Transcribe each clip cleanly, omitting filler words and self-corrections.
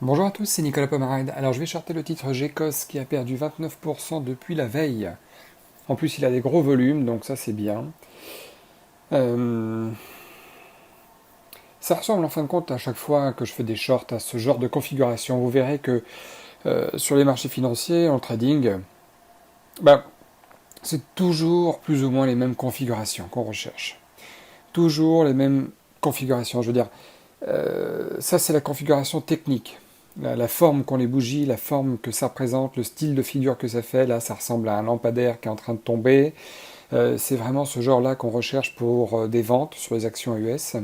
Bonjour à tous, c'est Nicolas Pomaride. Alors je vais charter le titre GECOS qui a perdu 29% depuis la veille. En plus il a des gros volumes, donc ça c'est bien. Euh, Ça ressemble en fin de compte à chaque fois que je fais des shorts à ce genre de configuration. Vous verrez que sur les marchés financiers, en trading, bah, c'est toujours plus ou moins les mêmes configurations qu'on recherche. Toujours les mêmes configurations. Je veux dire, ça c'est la configuration technique. La forme qu'ont les bougies, la forme que ça représente, le style de figure que ça fait, là ça ressemble à un lampadaire qui est en train de tomber. C'est vraiment ce genre-là qu'on recherche pour des ventes sur les actions US.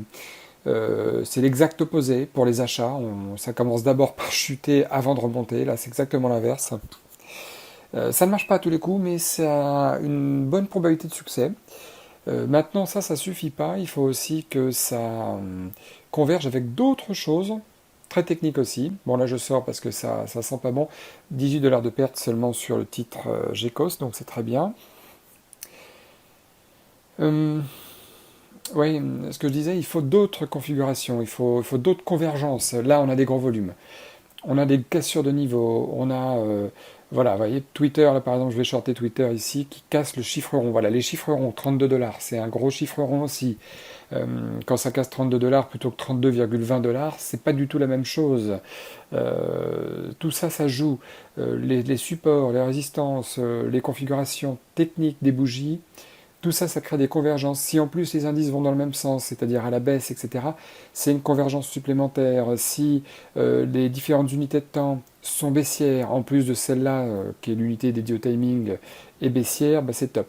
C'est l'exact opposé pour les achats. Ça commence d'abord par chuter avant de remonter. Là c'est exactement l'inverse. Ça ne marche pas à tous les coups, mais ça a une bonne probabilité de succès. Maintenant ça suffit pas. Il faut aussi que ça converge avec d'autres choses très techniques aussi. Bon là je sors parce que ça sent pas bon. 18 dollars de perte seulement sur le titre GECOS, donc c'est très bien. Euh, oui, ce que je disais, il faut d'autres configurations, il faut d'autres convergences. Là on a des gros volumes. On a des cassures de niveau, on a... voilà, vous voyez, Twitter, là par exemple, je vais shorter Twitter ici, qui casse le chiffre rond. Voilà, les chiffres ronds, 32 dollars, c'est un gros chiffre rond aussi. Quand ça casse 32 dollars plutôt que 32,20 dollars, c'est pas du tout la même chose. Tout ça, ça joue. Les supports, les résistances, les configurations techniques des bougies, tout ça, ça crée des convergences. Si en plus les indices vont dans le même sens, c'est-à-dire à la baisse, etc., c'est une convergence supplémentaire. Si les différentes unités de temps sont baissières, en plus de celle-là, qui est l'unité dédiée au timing, est baissière, bah, c'est top.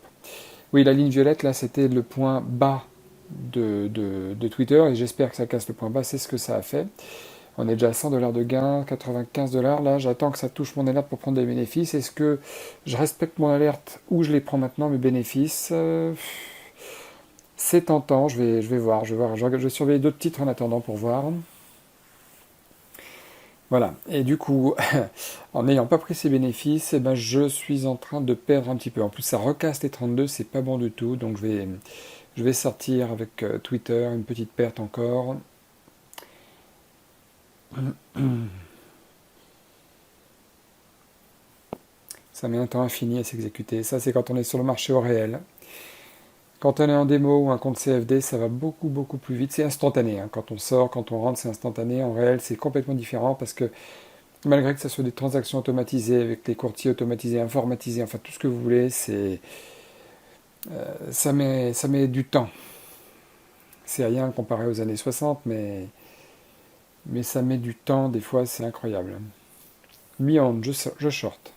Oui, la ligne violette, là, c'était le point bas de Twitter, et j'espère que ça casse le point bas, c'est ce que ça a fait. On est déjà à 100 dollars de gain, 95 dollars. Là, j'attends que ça touche mon alerte pour prendre des bénéfices. Est-ce que je respecte mon alerte ou je les prends maintenant, mes bénéfices? C'est tentant, je vais voir. Je vais surveiller d'autres titres en attendant pour voir. Voilà. Et du coup, en n'ayant pas pris ces bénéfices, eh ben, je suis en train de perdre un petit peu. En plus, ça recasse les 32, c'est pas bon du tout. Donc, je vais sortir avec Twitter, une petite perte encore. Ça met un temps infini à s'exécuter. Ça, c'est quand on est sur le marché au réel. Quand on est en démo ou un compte CFD, ça va beaucoup beaucoup plus vite. C'est instantané, hein. Quand on sort, quand on rentre, c'est instantané. En réel, c'est complètement différent parce que malgré que ce soit des transactions automatisées avec les courtiers automatisés, informatisés, enfin tout ce que vous voulez, ça met du temps. C'est rien comparé aux années 60, mais ça met du temps. Des fois, c'est incroyable. Mi-onde, je short.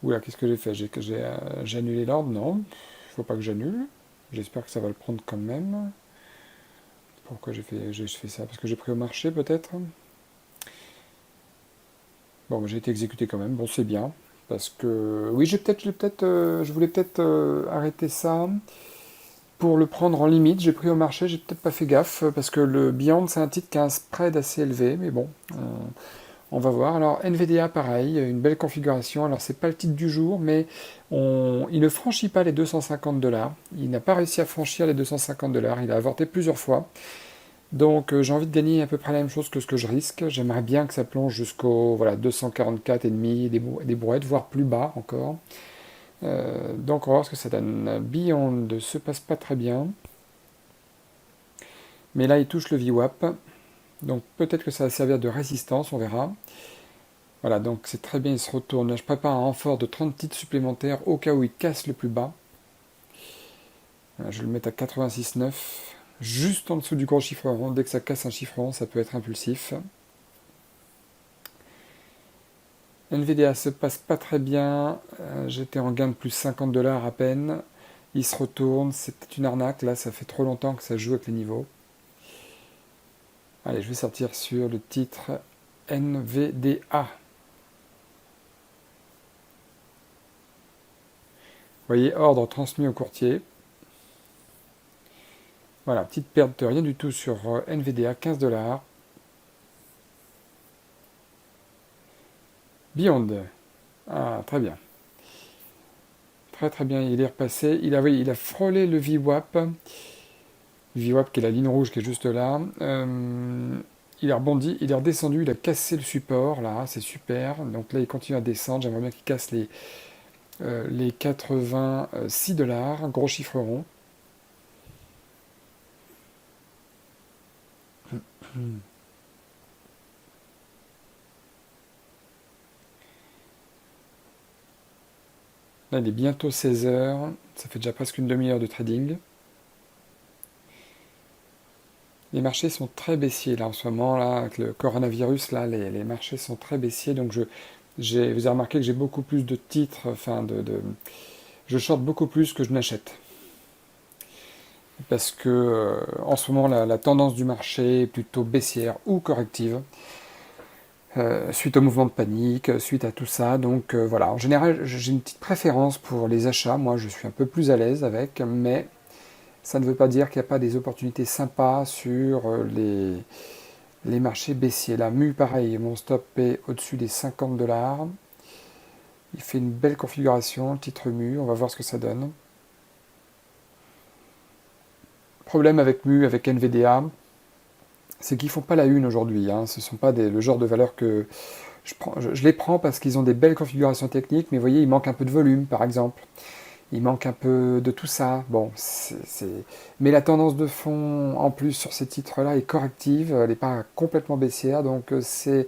Oula, qu'est-ce que j'ai fait? J'ai annulé l'ordre? Non, il faut pas que j'annule. J'espère que ça va le prendre quand même. Pourquoi j'ai fait ça? Parce que j'ai pris au marché peut-être? Bon, j'ai été exécuté quand même. Bon, c'est bien. Parce que oui, je voulais peut-être arrêter ça pour le prendre en limite. J'ai pris au marché, j'ai peut-être pas fait gaffe parce que le Beyond c'est un titre qui a un spread assez élevé, mais bon, on va voir. Alors Nvidia, pareil, une belle configuration. Alors c'est pas le titre du jour, mais il ne franchit pas les 250 dollars. Il n'a pas réussi à franchir les 250 dollars. Il a avorté plusieurs fois. Donc j'ai envie de gagner à peu près la même chose que ce que je risque. J'aimerais bien que ça plonge jusqu'au voilà, 244,5, des brouettes, voire plus bas encore. Donc on va voir ce que ça donne. Beyond ne se passe pas très bien. Mais là il touche le VWAP. Donc peut-être que ça va servir de résistance, on verra. Voilà, donc c'est très bien, il se retourne. Là, je prépare un renfort de 30 titres supplémentaires au cas où il casse le plus bas. Voilà, je vais le mettre à 86,9. Juste en dessous du gros chiffre rond. Dès que ça casse un chiffre rond, ça peut être impulsif. Nvidia se passe pas très bien. J'étais en gain de plus 50 dollars à peine. Il se retourne. C'est peut-être une arnaque. Là, ça fait trop longtemps que ça joue avec les niveaux. Allez, je vais sortir sur le titre NVDA. Vous voyez, ordre transmis au courtier. Voilà, petite perte de rien du tout sur NVDA, 15 dollars. Beyond. Ah, très bien. Très très bien, il est repassé. Oui, il a frôlé le VWAP. VWAP qui est la ligne rouge qui est juste là. il est rebondi, il est redescendu, il a cassé le support, là, c'est super. Donc là, il continue à descendre. J'aimerais bien qu'il casse les 86 dollars, gros chiffre rond. Là, il est bientôt 16 heures. Ça fait déjà presque une demi-heure de trading. Les marchés sont très baissiers là en ce moment, là, avec le coronavirus, là, les marchés sont très baissiers. Donc vous avez remarqué que j'ai beaucoup plus de titres, enfin je short beaucoup plus que je n'achète. Parce que en ce moment, la tendance du marché est plutôt baissière ou corrective, suite au mouvement de panique, suite à tout ça. Donc voilà, en général, j'ai une petite préférence pour les achats. Moi, je suis un peu plus à l'aise avec, mais ça ne veut pas dire qu'il n'y a pas des opportunités sympas sur les marchés baissiers. La MU, pareil, mon stop est au-dessus des 50 dollars. Il fait une belle configuration, le titre MU, on va voir ce que ça donne. Problème avec MU, avec NVDA, c'est qu'ils font pas la une aujourd'hui. Hein. Ce ne sont pas le genre de valeurs que je les prends parce qu'ils ont des belles configurations techniques, mais vous voyez, il manque un peu de volume, par exemple. Il manque un peu de tout ça. Bon, mais la tendance de fond, en plus, sur ces titres-là, est corrective. Elle n'est pas complètement baissière. Donc, c'est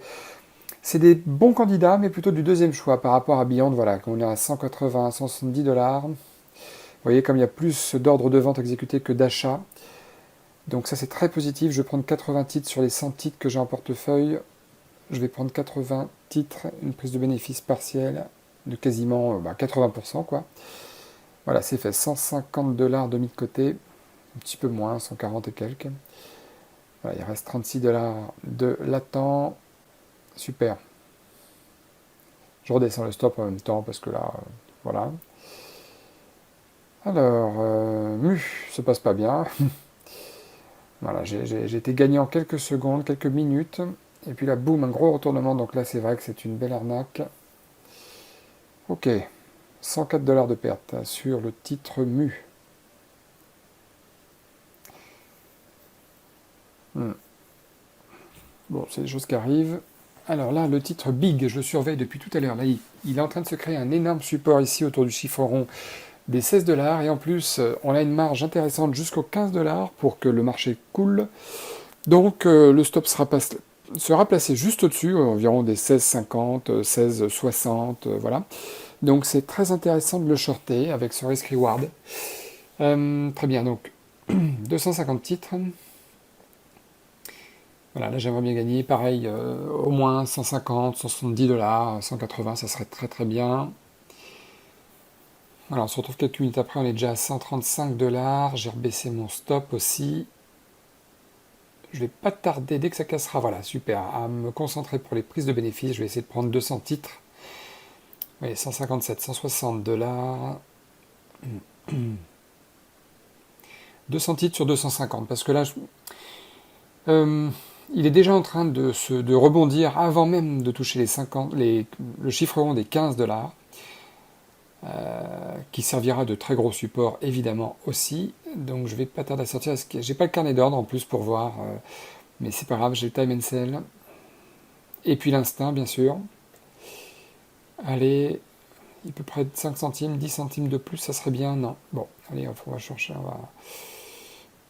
des bons candidats, mais plutôt du deuxième choix par rapport à Beyond. Voilà, quand on est à 180, 170 dollars. Vous voyez, comme il y a plus d'ordres de vente exécutés que d'achats. Donc, ça, c'est très positif. Je vais prendre 80 titres sur les 100 titres que j'ai en portefeuille. Je vais prendre 80 titres, une prise de bénéfice partielle de quasiment 80%, quoi. Voilà, c'est fait. 150 dollars de mis de côté, un petit peu moins, 140 et quelques. Voilà, il reste 36 dollars de latent. Super. Je redescends le stop en même temps parce que là, voilà. Alors, ça passe pas bien. Voilà, j'ai été gagnant quelques secondes, quelques minutes. Et puis là, boum, un gros retournement. Donc là, c'est vrai que c'est une belle arnaque. Ok, 104 dollars de perte sur le titre MU. Bon, c'est des choses qui arrivent. Alors là, le titre Big, je le surveille depuis tout à l'heure. Là, il est en train de se créer un énorme support ici autour du chiffre rond des 16 dollars. Et en plus, on a une marge intéressante jusqu'aux 15 dollars pour que le marché coule. Donc le stop sera placé juste au-dessus, environ des 16,50, 16,60, voilà. Donc c'est très intéressant de le shorter avec ce risk reward. Très bien, donc 250 titres. Voilà, là j'aimerais bien gagner, pareil, au moins 150, 170 dollars, 180, ça serait très très bien. Voilà, on se retrouve quelques minutes après, on est déjà à 135 dollars, j'ai rebaissé mon stop aussi. Je vais pas tarder, dès que ça cassera, voilà, super, à me concentrer pour les prises de bénéfices, je vais essayer de prendre 200 titres. Oui, 157, 160 dollars. 200 titres sur 250, parce que là, il est déjà en train de rebondir avant même de toucher les 50, le chiffre rond des 15 dollars, qui servira de très gros support évidemment aussi. Donc je vais pas tarder à sortir. J'ai pas le carnet d'ordre en plus pour voir, mais c'est pas grave, j'ai le time and sell. Et puis l'instinct, bien sûr. Allez, il peut près de 5 centimes, 10 centimes de plus, ça serait bien. Non. Bon, allez, on va chercher.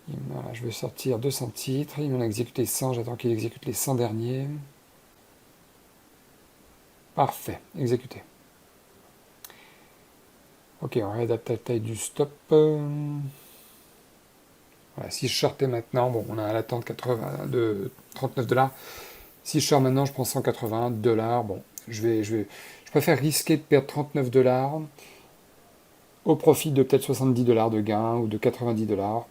Voilà, je vais sortir 200 titres. Il m'en a exécuté 100. J'attends qu'il exécute les 100 derniers. Parfait, exécuté. Ok, on réadapte la taille du stop. Voilà, si je shortais maintenant, bon, on a un latent de 39 dollars. Si je sors maintenant, je prends 180 dollars. Bon, je préfère risquer de perdre 39 dollars au profit de peut-être 70 dollars de gain ou de 90 dollars.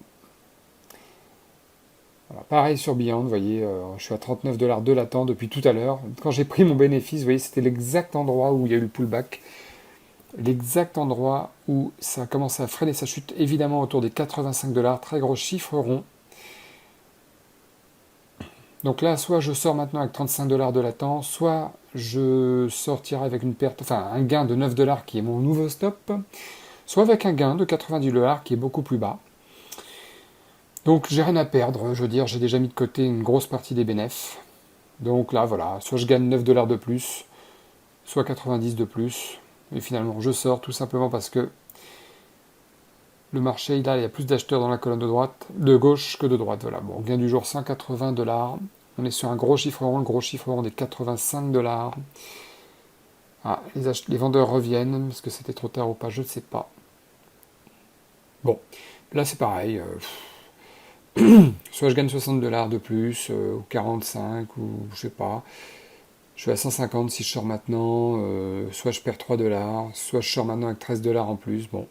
Voilà, pareil sur Beyond, vous voyez, je suis à 39 dollars de latent depuis tout à l'heure. Quand j'ai pris mon bénéfice, vous voyez, c'était l'exact endroit où il y a eu le pullback. L'exact endroit où ça a commencé à freiner sa chute, évidemment autour des 85 dollars, très gros chiffre rond. Donc là, soit je sors maintenant avec 35 dollars de latent, soit je sortirai avec une perte, enfin un gain de 9 dollars qui est mon nouveau stop, soit avec un gain de 90 dollars qui est beaucoup plus bas. Donc j'ai rien à perdre, je veux dire, j'ai déjà mis de côté une grosse partie des bénéfices. Donc là, voilà, soit je gagne 9 dollars de plus, soit 90 de plus. Et finalement, je sors tout simplement parce que le marché, il y a plus d'acheteurs dans la colonne de droite, de gauche que de droite. Voilà, bon, gain du jour 180 dollars. On est sur un gros chiffre rond, le gros chiffre rond des 85 dollars. Ah, les vendeurs reviennent, est-ce que c'était trop tard ou pas, je ne sais pas. Bon, là c'est pareil. Soit je gagne 60 dollars de plus, ou 45, ou je sais pas. Je suis à 150 si je sors maintenant, soit je perds 3 dollars, soit je sors maintenant avec 13 dollars en plus. Bon,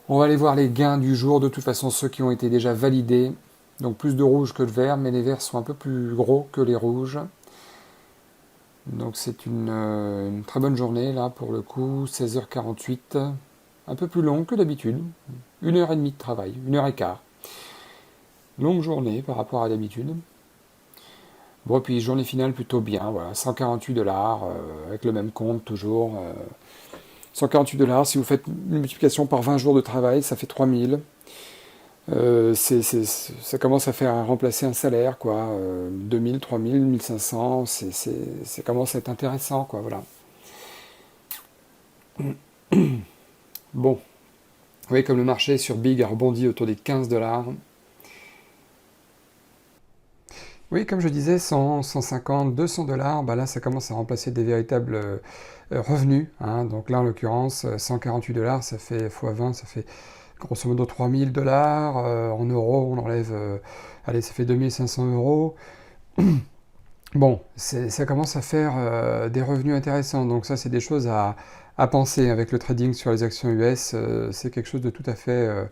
on va aller voir les gains du jour, de toute façon ceux qui ont été déjà validés. Donc plus de rouge que de vert, mais les verts sont un peu plus gros que les rouges. Donc c'est une très bonne journée là pour le coup, 16h48, un peu plus longue que d'habitude, 1h30 de travail, 1h15. Longue journée par rapport à d'habitude. Bon, puis journée finale plutôt bien, voilà, 148 dollars, avec le même compte toujours. 148 dollars, si vous faites une multiplication par 20 jours de travail, ça fait 3000. Ça commence à faire remplacer un salaire, quoi. 2000, 3000, 1500, ça commence à être intéressant, quoi, voilà. Bon, vous voyez comme le marché sur Big a rebondi autour des 15 dollars. Oui, comme je disais, 100, 150, 200 dollars, bah là ça commence à remplacer des véritables revenus, hein. Donc là en l'occurrence, 148 dollars, ça fait x20, ça fait grosso modo 3000 dollars. En euros, on enlève, allez, ça fait 2500 euros. Bon, ça commence à faire des revenus intéressants, donc ça c'est des choses à penser avec le trading sur les actions US, c'est quelque chose de tout à fait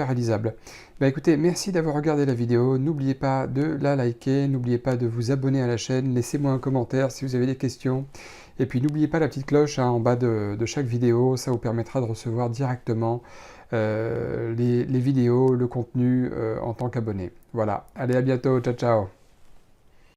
réalisable. Bah écoutez, merci d'avoir regardé la vidéo, n'oubliez pas de la liker, n'oubliez pas de vous abonner à la chaîne, laissez-moi un commentaire si vous avez des questions, et puis n'oubliez pas la petite cloche hein, en bas de chaque vidéo, ça vous permettra de recevoir directement les vidéos, le contenu en tant qu'abonné. Voilà, allez à bientôt, ciao ciao.